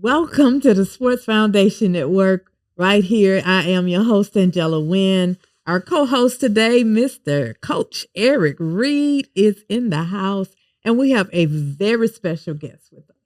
Welcome to the Sports Foundation Network. Right here, I am your host, Angela Wynn. Our co-host today, Mr. Coach Eric Reed, is in the house, and we have a very special guest with us.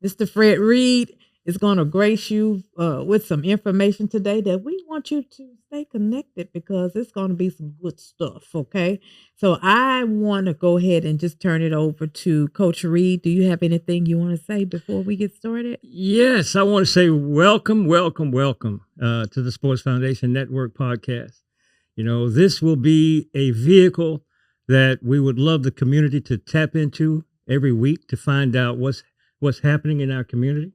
Mr. Fred Reed is going to grace you with some information today that we want you to stay connected because it's going to be some good stuff, okay? So I want to go ahead and just turn it over to Coach Reed. Do you have anything you want to say before we get started? Yes, I want to say welcome to the Sports Foundation Network podcast. You know, this will be a vehicle that we would love the community to tap into every week to find out what's happening in our community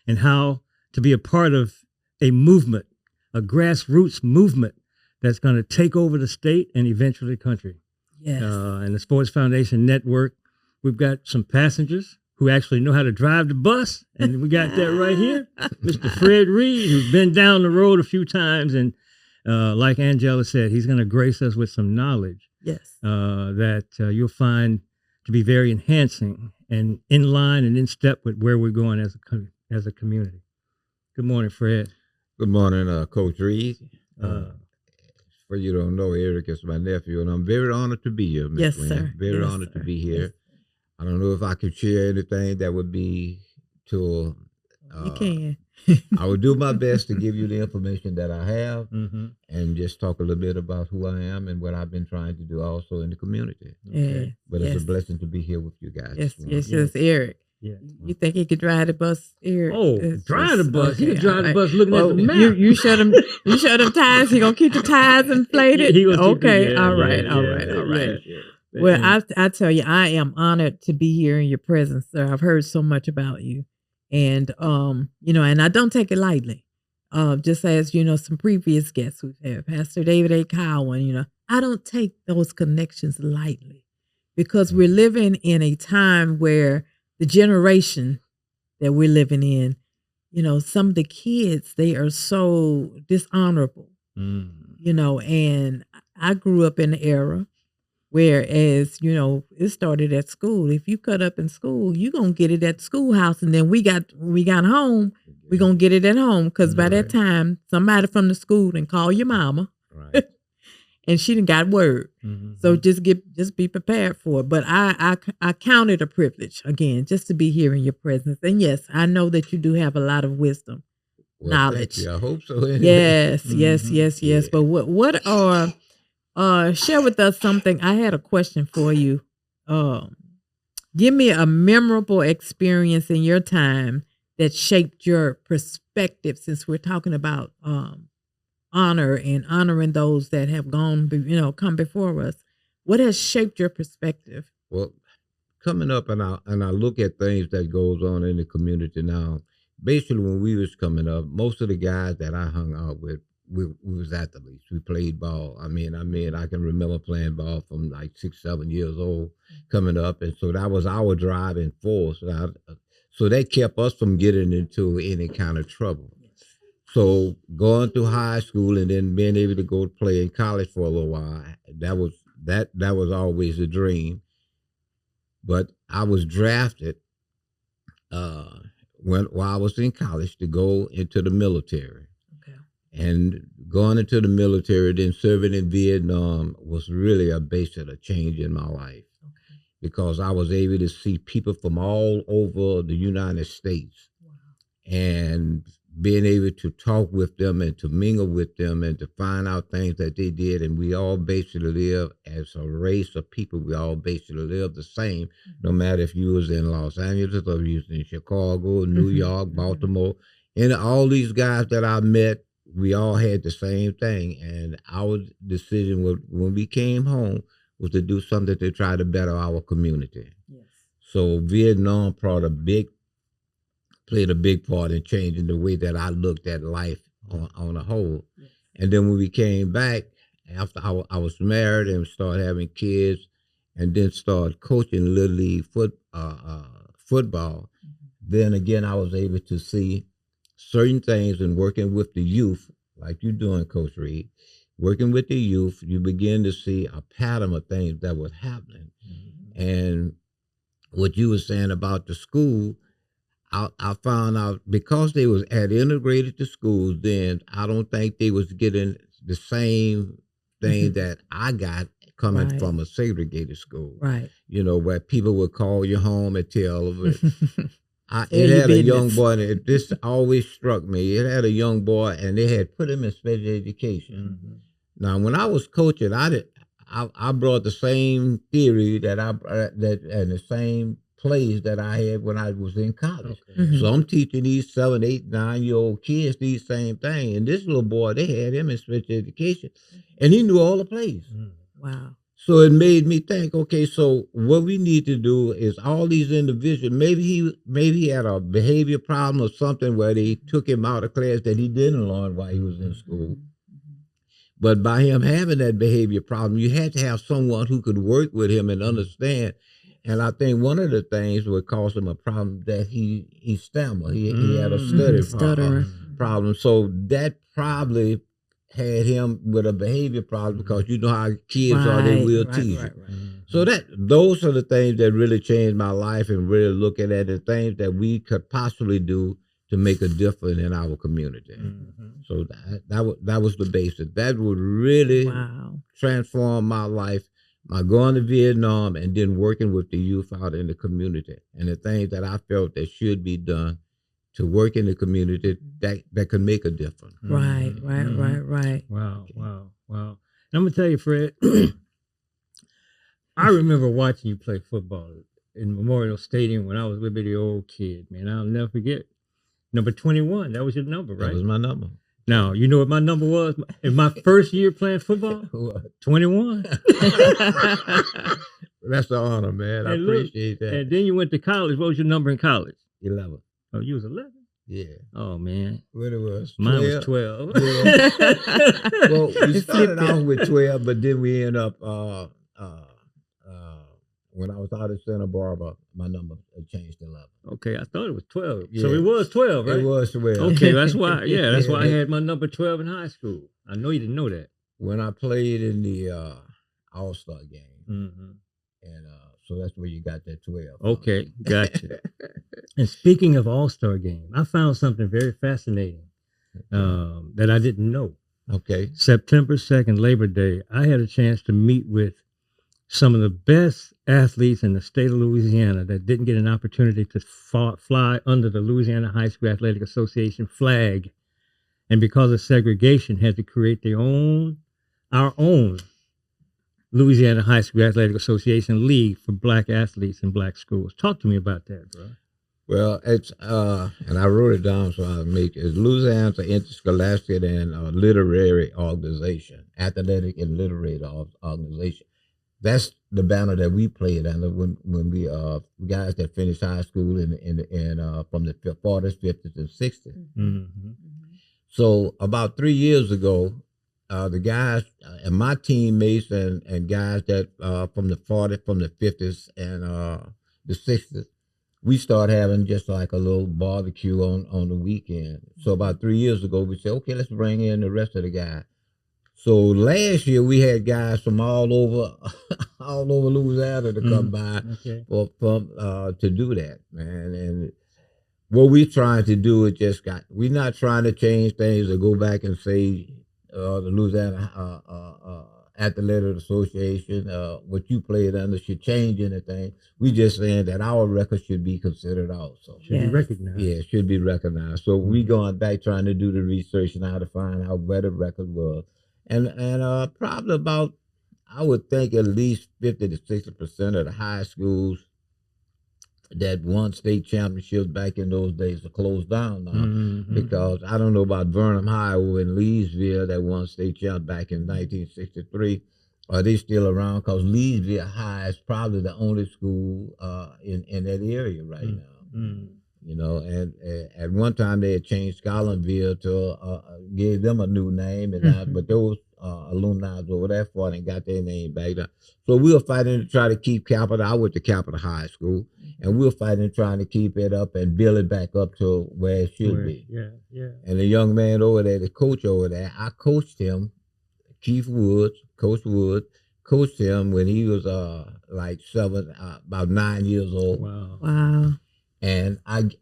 and how to be a part of a movement, a grassroots movement that's going to take over the state and eventually the country. Yes. And the Sports Foundation Network, we've got some passengers who actually know how to drive the bus, and we got that right here, Mr. Fred Reed, who's been down the road a few times, and like Angela said, he's going to grace us with some knowledge. Yes. That you'll find to be very enhancing and in line and in step with where we're going as a community. Good morning, Fred. Good morning, Coach Reed. For you don't know, Eric is my nephew, and I'm very honored to be here, Ms. Yes, Wynn. sir. Very Yes, honored sir. to be here. Yes. I don't know if I could share anything that would be to. You can. I will do my best to give you the information that I have, Mm-hmm. and just talk a little bit about who I am and what I've been trying to do also in the community. Yeah. But Yes. it's a blessing to be here with you guys. Yes, Eric. Yeah. You think he could drive the bus, Eric? Oh, drive the bus. He can drive the all right. bus looking Well, at the map. you shut him. You shut him tires. He gonna keep the tires inflated. He gonna keep Okay. it, All right. All right. Well, I tell you, I am honored to be here in your presence, sir. I've heard so much about you, and and I don't take it lightly. Just as some previous guests we've had, Pastor David A. Cowan. I don't take those connections lightly because we're living in a time where the generation that we're living in, some of the kids, they are so dishonorable, and I grew up in an era whereas, it started at school. If you cut up in school, you're going to get it at the schoolhouse. And then when we got home, we're going to get it at home. Because by that time, somebody from the school done call your mama. Right. And she done got word. Mm-hmm. So just be prepared for it. But I count it a privilege, again, just to be here in your presence. And yes, I know that you do have a lot of wisdom, knowledge. Thank you. I hope so. Anyway. Yes, Mm-hmm. yes. Yeah. But what are share with us something. I had a question for you. Give me a memorable experience in your time that shaped your perspective, since we're talking about honor and honoring those that have come before us. What has shaped your perspective? Well, coming up and I look at things that goes on in the community now. Basically, when we was coming up, most of the guys that I hung out with, we was athletes. We played ball. I can remember playing ball from like 6, 7 years old coming up. And so that was our driving force. So that kept us from getting into any kind of trouble. So going through high school and then being able to go play in college for a little while, that was always a dream. But I was drafted while I was in college to go into the military. And going into the military, then serving in Vietnam was really a basically a change in my life, because I was able to see people from all over the United States, and being able to talk with them and to mingle with them and to find out things that they did. And we all basically live as a race of people. We all basically live the same, no matter if you was in Los Angeles or you was in Chicago, New York, Baltimore. And all these guys that I met, we all had the same thing, and our decision when we came home was to do something to try to better our community. Yes. So Vietnam played a big part in changing the way that I looked at life on a whole. Yes. And then when we came back, after I was married and started having kids, and then started coaching Little League football, then again I was able to see certain things and working with the youth, like you're doing, Coach Reed, working with the youth, you begin to see a pattern of things that was happening. And what you were saying about the school, I found out because they had integrated the schools, then I don't think they was getting the same thing that I got coming from a segregated school. Right. Where people would call you home and tell. It had a young boy, and this always struck me. It had a young boy, and they had put him in special education. Mm-hmm. Now, when I was coaching, I brought the same theory and the same plays that I had when I was in college. Okay. Mm-hmm. So I'm teaching these 7, 8, 9-year-old kids these same things. And this little boy, they had him in special education, and he knew all the plays. Wow. So it made me think, okay, so what we need to do is all these individuals, maybe he had a behavior problem or something where they took him out of class that he didn't learn while he was in school. But by him having that behavior problem, you had to have someone who could work with him and understand. And I think one of the things would cause him a problem that he stammered. He had a stutter problem. So that probably had him with a behavior problem because you know how kids are, they will tease you. So those are the things that really changed my life and really looking at the things that we could possibly do to make a difference in our community. Mm-hmm. So that was the basis. That would really transform my life, my going to Vietnam and then working with the youth out in the community and the things that I felt that should be done to work in the community that can make a difference. Right. Wow. And I'm gonna tell you, Fred, I remember watching you play football in Memorial Stadium when I was a little bitty old kid, man. I'll never forget. Number 21, that was your number, right? That was my number. Now, you know what my number was in my first year playing football? 21. That's an honor, man. I appreciate that. And then you went to college. What was your number in college? 11. Oh, you was 11? Yeah. Oh, man. What it was? 12? Mine was 12. Yeah. Well, we started off with 12, but then we ended up, when I was out at Santa Barbara, my number changed to 11. Okay, I thought it was 12. Yeah. So it was 12, right? It was 12. Okay, that's why. Yeah, that's why I had my number 12 in high school. I know you didn't know that. When I played in the All-Star game, and so that's where you got that 12. Okay, gotcha. And speaking of All-Star game, I found something very fascinating that I didn't know. Okay. September 2nd, Labor Day, I had a chance to meet with some of the best athletes in the state of Louisiana that didn't get an opportunity to fly under the Louisiana High School Athletic Association flag. And because of segregation, had to create our own Louisiana High School Athletic Association league for black athletes in black schools. Talk to me about that, bro. Well, it's, and I wrote it down so I'll make it. Louisiana's an interscholastic and literary organization, athletic and literary organization. That's the banner that we played under when we guys that finished high school in from the 40s, 50s, and 60s. Mm-hmm. So about 3 years ago, the guys and my teammates and guys that from the 40s, from the 50s, and the 60s, we started having just like a little barbecue on the weekend. So about 3 years ago, we said, okay, let's bring in the rest of the guys. So last year we had guys from all over Louisiana to come by to do that, man. And what we're trying to do is we're not trying to change things or go back and say the Louisiana Athletic Association, what you played under should change anything. We just saying that our record should be considered also. Should be recognized. Yeah, it should be recognized. So we going back trying to do the research and how to find out where the record was. And probably about, I would think at least 50 to 60% of the high schools that won state championships back in those days are closed down now. Because I don't know about Vernon High over in Leesville that won state champ back in 1963. Are they still around? Because Leesville High is probably the only school in that area right now. You know, and at one time they had changed Scotlandville to gave them a new name, and but those alumni over there fought and got their name back down. So we were fighting to try to keep Capital. I went to Capital High School, and we were fighting trying to keep it up and build it back up to where it should be. Yeah. And the young man over there, the coach over there, I coached him, Coach Woods, coached him when he was like about 9 years old. Wow. Wow. And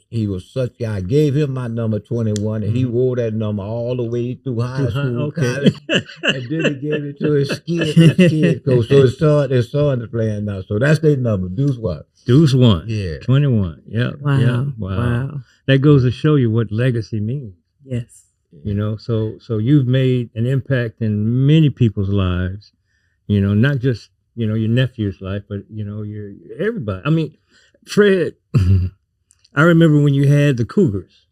he was such a guy. I gave him my number 21, and he wore that number all the way through high school, college, and then he gave it to his kid coach. So his son is playing now. So that's their number. Deuce what? Deuce 1. Yeah. 21. Yeah. Wow. Yeah. Wow. That goes to show you what legacy means. Yes. You know, so you've made an impact in many people's lives, you know, not just, you know, your nephew's life, but, you know, your everybody. I mean, Fred, I remember when you had the Cougars.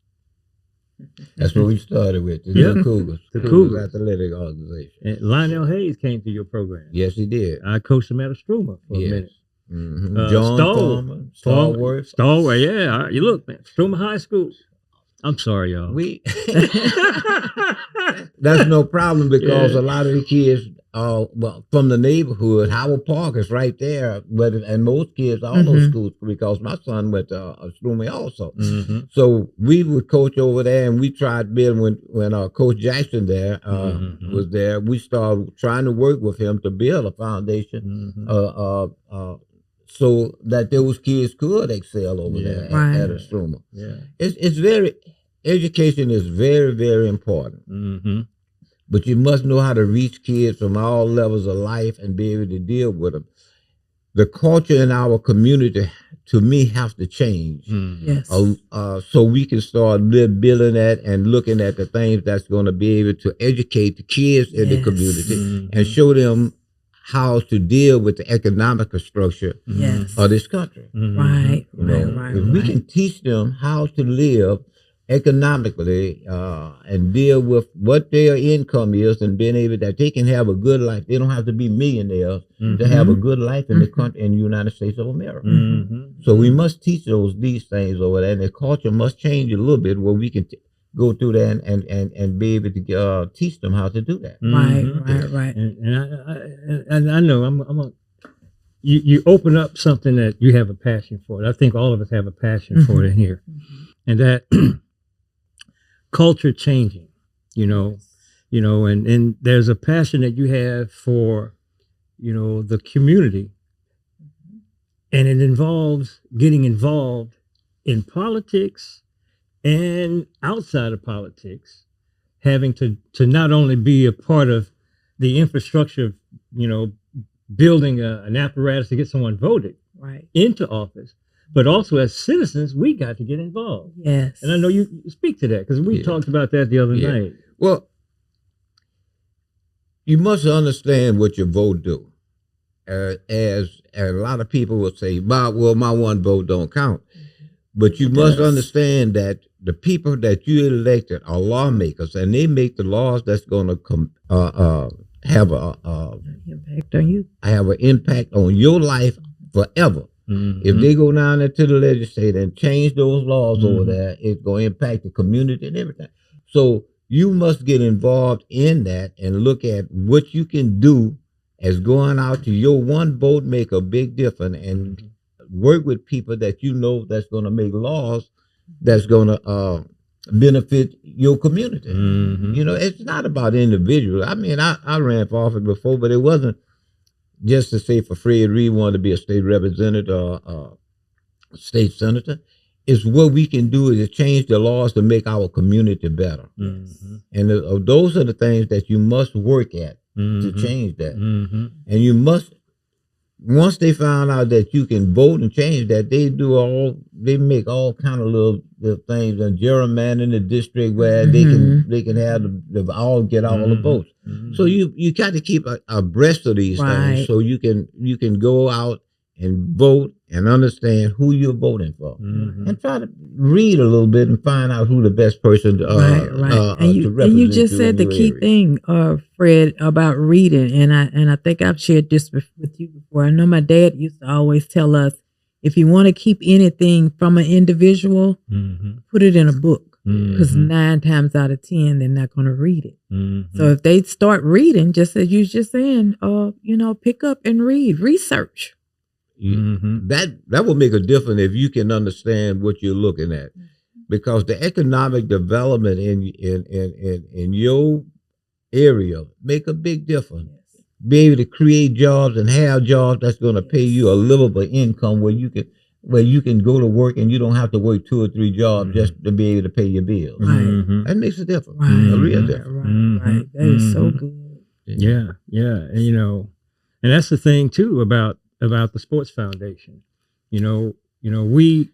That's what we started with, the Cougars. The Cougars Athletic Organization. And Lionel Hayes came to your program. Yes, he did. I coached him at Astruma for a minute. Mm-hmm. John Stalwart. Stalwart, yeah. You look, man, Astruma High School. I'm sorry, y'all. That's no problem because a lot of the kids, from the neighborhood, Howard Park is right there. And most kids, all those schools, because my son went to Astruma also. Mm-hmm. So we would coach over there, and we tried building when Coach Jackson there was there. We started trying to work with him to build a foundation, so that those kids could excel over there at Astruma. Yeah, education is very, very important. Mm-hmm. But you must know how to reach kids from all levels of life and be able to deal with them. The culture in our community, to me, has to change. Mm-hmm. Yes. So we can start building that and looking at the things that's going to be able to educate the kids in the community and show them how to deal with the economic structure of this country. Mm-hmm. Right, right. If we can teach them how to live economically and deal with what their income is and being able that they can have a good life. They don't have to be millionaires to have a good life in the country, in the United States of America. Mm-hmm. So we must teach these things over there, and the culture must change a little bit where we can go through that and be able to teach them how to do that. Right. And I know you open up something that you have a passion for. I think all of us have a passion for it in here, and that culture changing, you know, and there's a passion that you have for, you know, the community, and it involves getting involved in politics and outside of politics, having to not only be a part of the infrastructure, you know, building an apparatus to get someone voted into office, but also as citizens, we got to get involved. Yes. And I know you speak to that because we talked about that the other night. Well, you must understand what your vote do. As a lot of people will say, my one vote don't count. But you must understand that the people that you elected are lawmakers, and they make the laws that's going to have impact on you. Have an impact on your life forever. Mm-hmm. If they go down there to the legislature and change those laws over there, it's going to impact the community and everything. So you must get involved in that and look at what you can do as going out to your one vote make a big difference, and work with people that you know that's going to make laws that's going to benefit your community. Mm-hmm. You know, it's not about individuals. I mean, I ran for office before, but it wasn't just to say for Fred Reed wanted to be a state representative or a state senator. It's what we can do is change the laws to make our community better. Mm-hmm. And those are the things that you must work at to change that. Mm-hmm. And you must, once they found out that you can vote and change that, they make all kind of little things and gerrymander in the district where they can have the all get all the votes. Mm-hmm. So you got to keep abreast of these things so you can go out and vote and understand who you're voting for, and try to read a little bit and find out who the best person to represent. And you just said the key thing, Fred, about reading, and I think I've shared this with you before. I know my dad used to always tell us, if you want to keep anything from an individual, put it in a book, because 9 times out of 10 they're not going to read it. So if they start reading, just as you was just saying, pick up and read, research. That will make a difference if you can understand what you're looking at, because the economic development in your area make a big difference. Be able to create jobs and have jobs that's going to pay you a livable income where you can where you can go to work and you don't have to work 2 or 3 jobs just to be able to pay your bills. Right. That makes a difference. Right. A real difference. Right. That is so good. Yeah. And, you know, and that's the thing too about the Sports Foundation. You know, we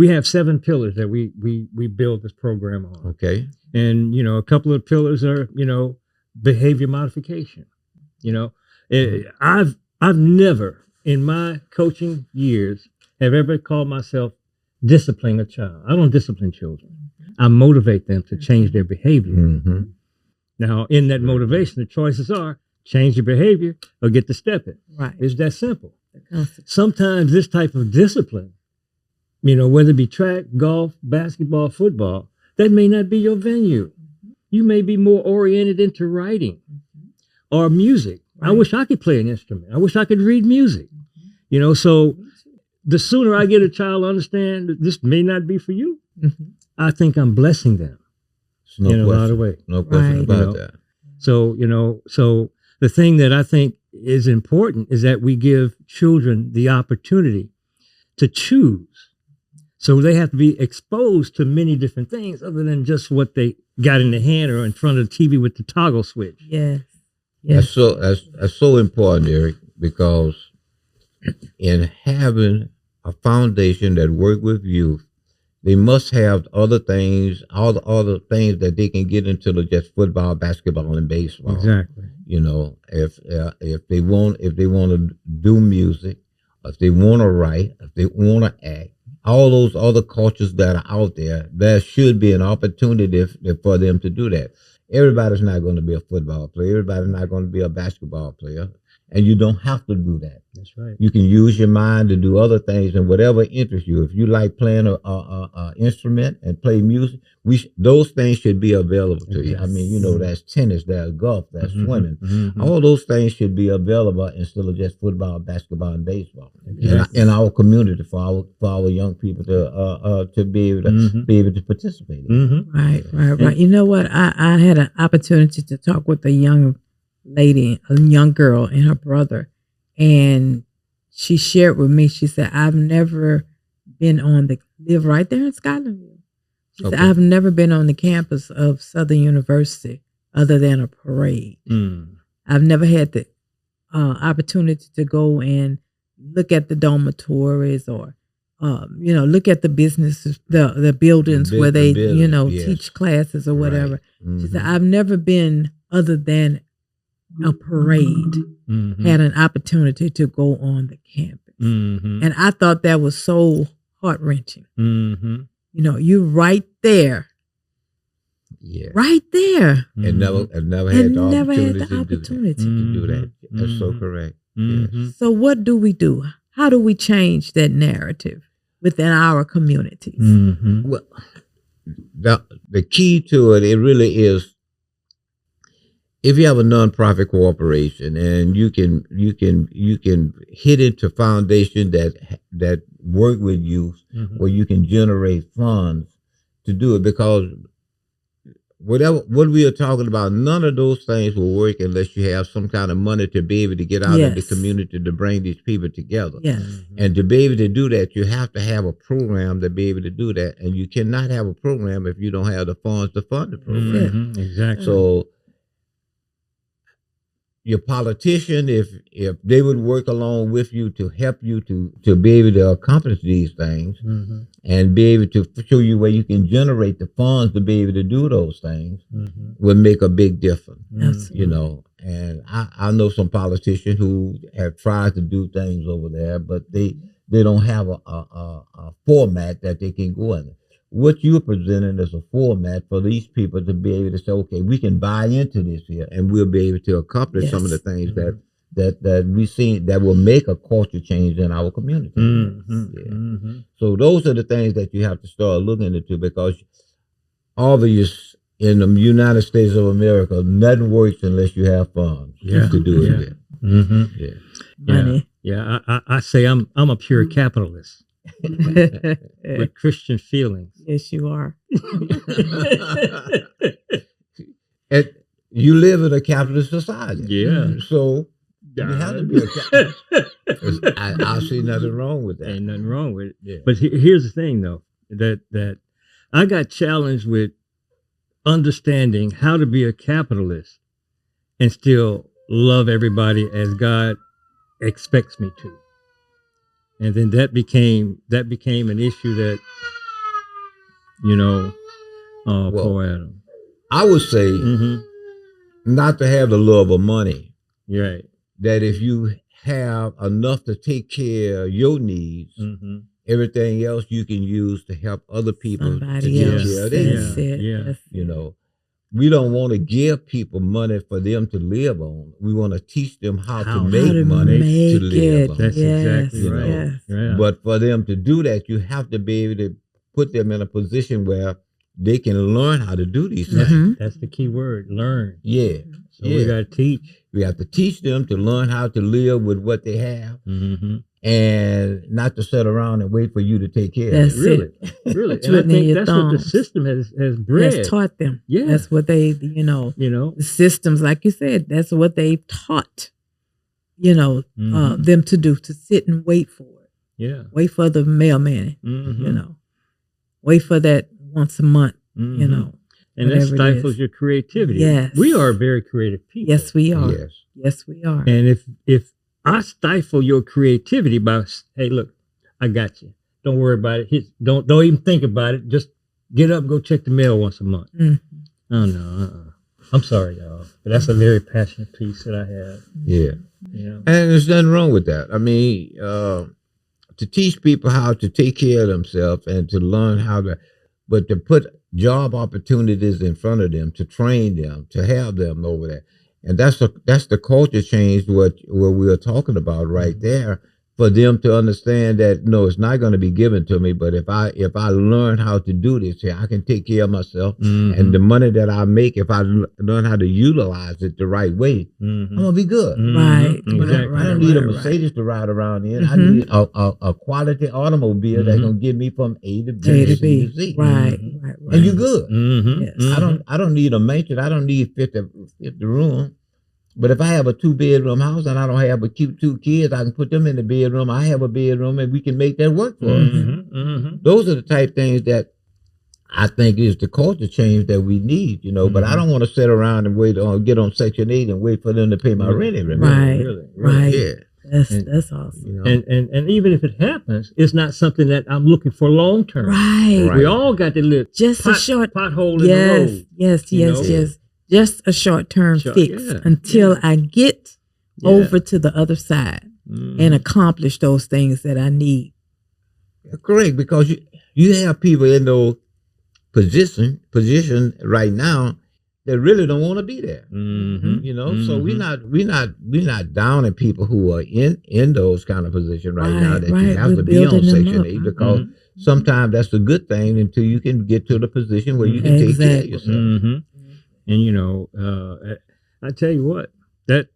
have 7 pillars that we build this program on. Okay. And, you know, a couple of pillars are, you know, behavior modification. You know, I've never in my coaching years have ever called myself disciplining a child. I don't discipline children. I motivate them to change their behavior. Now, in that motivation, the choices are change your behavior or get to stepping. Right. It's that simple. Sometimes this type of discipline, you know, whether it be track, golf, basketball, football, that may not be your venue. You may be more oriented into writing or music. Right. I wish I could play an instrument. I wish I could read music. You know, so the sooner I get a child to understand that this may not be for you, I think I'm blessing them in a lot of ways. No question about that. So, you know, so the thing that I think is important is that we give children the opportunity to choose. So they have to be exposed to many different things other than just what they got in their hand or in front of the TV with the toggle switch. Yes. That's so important, Eric, because in having a foundation that work with youth, they must have other things, all the other things that they can get into the just football, basketball, and baseball. Exactly. You know, if they want to do music, if they want to write, if they want to act, all those other cultures that are out there, there should be an opportunity for them to do that. Everybody's not going to be a football player. Everybody's not going to be a basketball player. And you don't have to do that. That's right. You can use your mind to do other things and whatever interests you. If you like playing a instrument and play music, those things should be available to you. I mean, you know, that's tennis, there's golf, there's swimming. All those things should be available instead of just football, basketball, and baseball in our community for our young people to be able to participate in. Right. You know what? I had an opportunity to talk with a young girl and her brother, and she shared with me, she said, I've never been live right there in Scotlandville. She said, I've never been on the campus of Southern University other than a parade. I've never had the opportunity to go and look at the dormitories or, you know, look at the businesses, the buildings where they, you know, teach classes or whatever. She said, I've never been other than a parade, had an opportunity to go on the campus. And I thought that was so heart-wrenching. You know, you right there. Yeah. Right there. And never had the opportunity to do that. That's so correct. Yes. So what do we do? How do we change that narrative within our communities? Well, the key to it really is, if you have a nonprofit corporation and you can hit into foundation that work with youth, where you can generate funds to do it, because what we are talking about, none of those things will work unless you have some kind of money to be able to get out in the community to bring these people together. And to be able to do that, you have to have a program to be able to do that, and you cannot have a program if you don't have the funds to fund the program. Exactly. So your politician, if they would work along with you to help you to be able to accomplish these things, and be able to show you where you can generate the funds to be able to do those things, would make a big difference. You know, and I know some politicians who have tried to do things over there, but they don't have a format that they can go in. What you're presenting is a format for these people to be able to say, okay, we can buy into this here, and we'll be able to accomplish some of the things that we see that will make a culture change in our community. So those are the things that you have to start looking into, because obviously in the United States of America, nothing works unless you have funds to do it. Money. I say I'm a pure capitalist. With Christian feelings. Yes, you are. And you live in a capitalist society. Yeah. So You have to be a capitalist. I see nothing wrong with that. Ain't nothing wrong with it. Yeah. But here's the thing, though, that I got challenged with understanding how to be a capitalist and still love everybody as God expects me to. And then that became an issue that, poor Adam. I would say not to have the love of money. Right. That if you have enough to take care of your needs, everything else you can use to help other people to take care of their needs. You know, we don't want to give people money for them to live on. We want to teach them how to make money to live on. That's exactly right. Yeah. But for them to do that, you have to be able to put them in a position where they can learn how to do these things. That's the key word, learn. Yeah. So we got to teach. We have to teach them to learn how to live with what they have and not to sit around and wait for you to take care of it. Really. And I think that's what the system has bred. Has taught them. Yeah. That's what they, the systems, like you said, that's what they've taught, them to do, to sit and wait for it. Yeah. Wait for the mailman, wait for that once a month, And that stifles your creativity. Yes. We are very creative people. Yes, we are. Yes, we are. And if I stifle your creativity by, hey, look, I got you. Don't worry about it. Don't even think about it. Just get up and go check the mail once a month. Oh, no. I'm sorry, y'all. But that's a very passionate piece that I have. Yeah. And there's nothing wrong with that. I mean, to teach people how to take care of themselves and to learn how to, but to put job opportunities in front of them, to train them, to have them over there. And that's the culture change what we are talking about right there, for them to understand that no, it's not going to be given to me, but if I learn how to do this, I can take care of myself, and the money that I make, if I learn how to utilize it the right way, I'm gonna be good. Right. I don't need a Mercedes to ride around in. I need a quality automobile that's gonna get me from A to B to Z. Right. And you're good. Yes. I don't need a mansion. I don't need 50 room. But if I have a 2-bedroom house and I don't have but 2 kids, I can put them in the bedroom. I have a bedroom and we can make that work for us. Those are the type things that I think is the culture change that we need, But I don't want to sit around and get on Section 8 and wait for them to pay my rent every month. Right. Yeah. That's awesome. And even if it happens, it's not something that I'm looking for long term. Right. We all got to live just a short pothole in the road. Yes. Just a short-term fix until I get over to the other side and accomplish those things that I need. Correct, because you have people in those position right now that really don't want to be there. So we're not downing people who are in those kind of positions right now that you have to be on Section 8 because sometimes that's a good thing until you can get to the position where you can take care of yourself. And I tell you what, that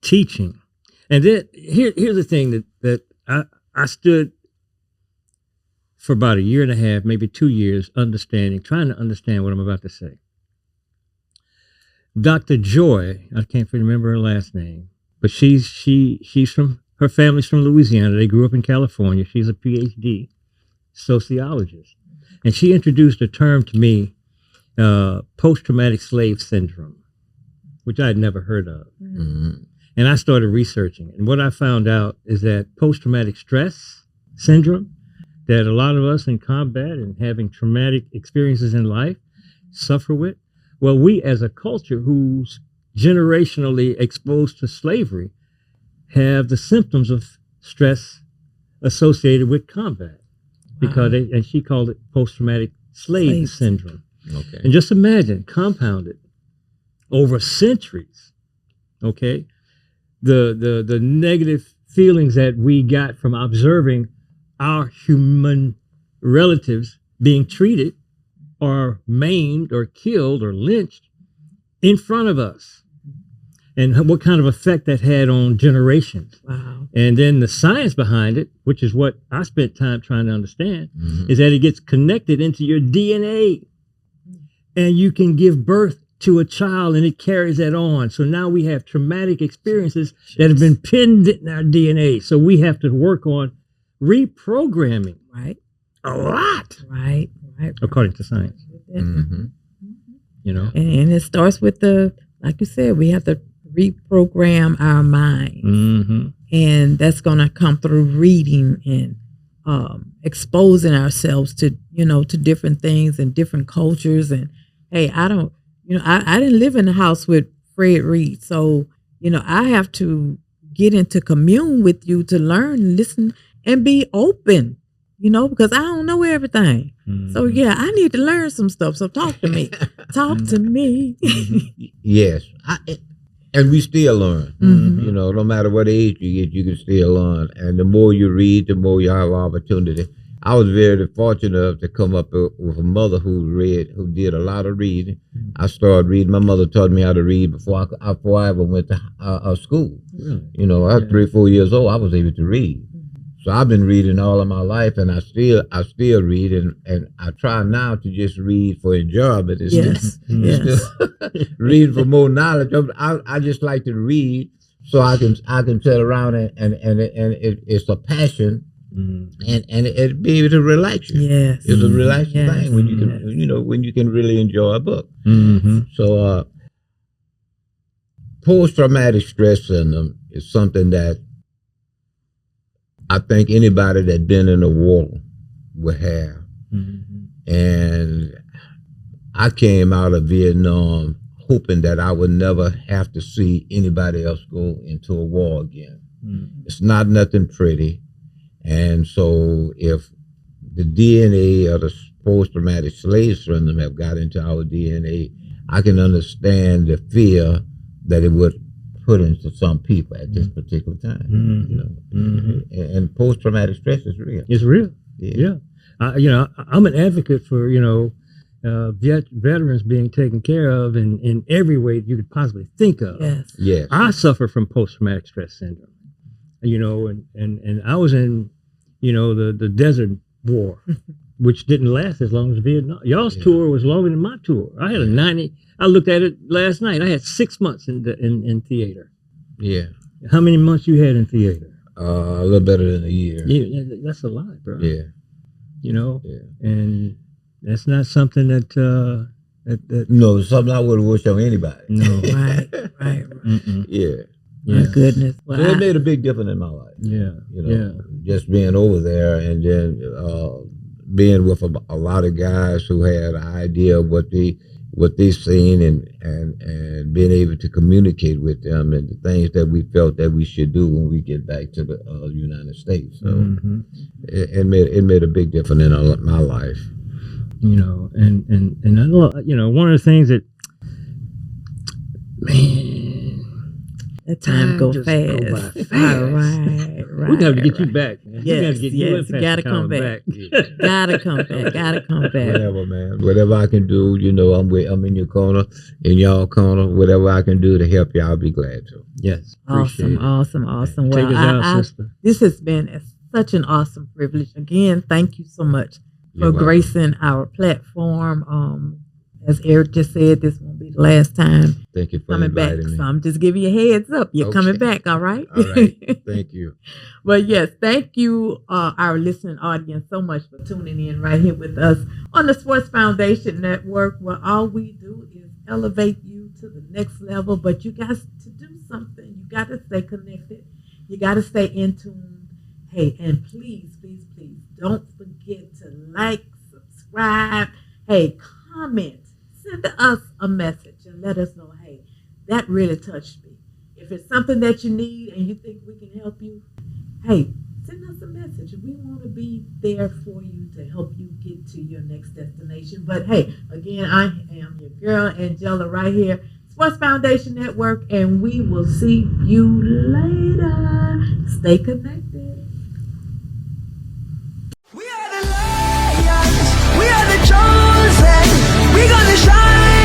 teaching, and then here's the thing that I stood for about 1.5 years, maybe 2 years, trying to understand what I'm about to say. Dr. Joy, I can't remember her last name, but she's from, her family's from Louisiana. They grew up in California. She's a PhD sociologist, and she introduced a term to me. Post-traumatic slave syndrome, which I had never heard of. And I started researching it. And what I found out is that post-traumatic stress syndrome that a lot of us in combat and having traumatic experiences in life suffer with, well, we as a culture who's generationally exposed to slavery have the symptoms of stress associated with combat. Because and she called it post-traumatic slave syndrome. Okay. And just imagine, compounded over centuries, okay, the negative feelings that we got from observing our human relatives being treated or maimed or killed or lynched in front of us, and what kind of effect that had on generations. Wow. And then the science behind it, which is what I spent time trying to understand, is that it gets connected into your DNA. And you can give birth to a child and it carries that on. So now we have traumatic experiences that have been pinned in our DNA. So we have to work on reprogramming. Right. A lot. Right. According to science. Mm-hmm. You know? And it starts with like you said, we have to reprogram our minds. Mm-hmm. And that's going to come through reading and exposing ourselves to different things and different cultures. And hey, I didn't live in the house with Fred Reed. So, I have to get into commune with you to learn, listen, and be open, because I don't know everything. Mm-hmm. So yeah, I need to learn some stuff. So talk to me. Talk to me. Yes. And we still learn. Mm-hmm. No matter what age you get, you can still learn. And the more you read, the more you have opportunity. I was very fortunate to come up with a mother who did a lot of reading. Mm-hmm. I started reading. My mother taught me how to read before I ever went to school. Really? I was 3 or 4 years old. I was able to read. So I've been reading all of my life, and I still read, and I try now to just read for enjoyment. Yes. Read for more knowledge. I just like to read so I can sit around and it's a passion, and it be able to relax you. Yes, it's a relaxing thing when you can when you can really enjoy a book. Mm-hmm. So post-traumatic stress syndrome is something that I think anybody that's been in a war will have. Mm-hmm. And I came out of Vietnam hoping that I would never have to see anybody else go into a war again. Mm-hmm. It's not nothing pretty. And so if the DNA of the post-traumatic slave syndrome have got into our DNA, I can understand the fear that it would put into some people at this particular time. Mm-hmm. Mm-hmm. And post-traumatic stress is real. It's real. Yeah. I'm an advocate for veterans being taken care of in every way you could possibly think of. Yes. I suffer from post-traumatic stress syndrome. And I was in the desert war, which didn't last as long as Vietnam. Y'all's tour was longer than my tour. I had I looked at it last night. I had 6 months in theater. Yeah. How many months you had in theater? A little better than a year. Yeah, that's a lot, bro. Yeah. And that's not something that no, something I wouldn't wish on anybody. No. Right. Yeah. My goodness. Well, so it made a big difference in my life. Yeah. Just being over there and then being with a lot of guys who had an idea of what they seen and being able to communicate with them and the things that we felt that we should do when we get back to the United States. So it made a big difference in my life. And I know, one of the things that, man, that time go fast. All right. We're going to get you back, man. Yes, you gotta come back. Gotta come back. Whatever, man. Whatever I can do, I'm in your corner, in y'all corner. Whatever I can do to help you, I'll be glad to. Yes. Awesome. Well, take us out, sister. This has been such an awesome privilege. Again, thank you so much for gracing our platform. As Eric just said, this won't be the last time. Thank you for coming back. Me. So I'm just giving you a heads up. You're coming back, all right? All right. Thank you. Well, yes, thank you, our listening audience, so much for tuning in right here with us on the Sports Foundation Network, where all we do is elevate you to the next level. But you got to do something. You got to stay connected. You got to stay in tune. Hey, and please, don't forget to like, subscribe. Hey, comment. Send us a message and let us know, hey, that really touched me. If it's something that you need and you think we can help you, hey, send us a message. We want to be there for you to help you get to your next destination. But hey, again, I am your girl, Angela, right here, Sports Foundation Network, and we will see you later. Stay connected. We are the lions. We are the chosen. We're gonna shine.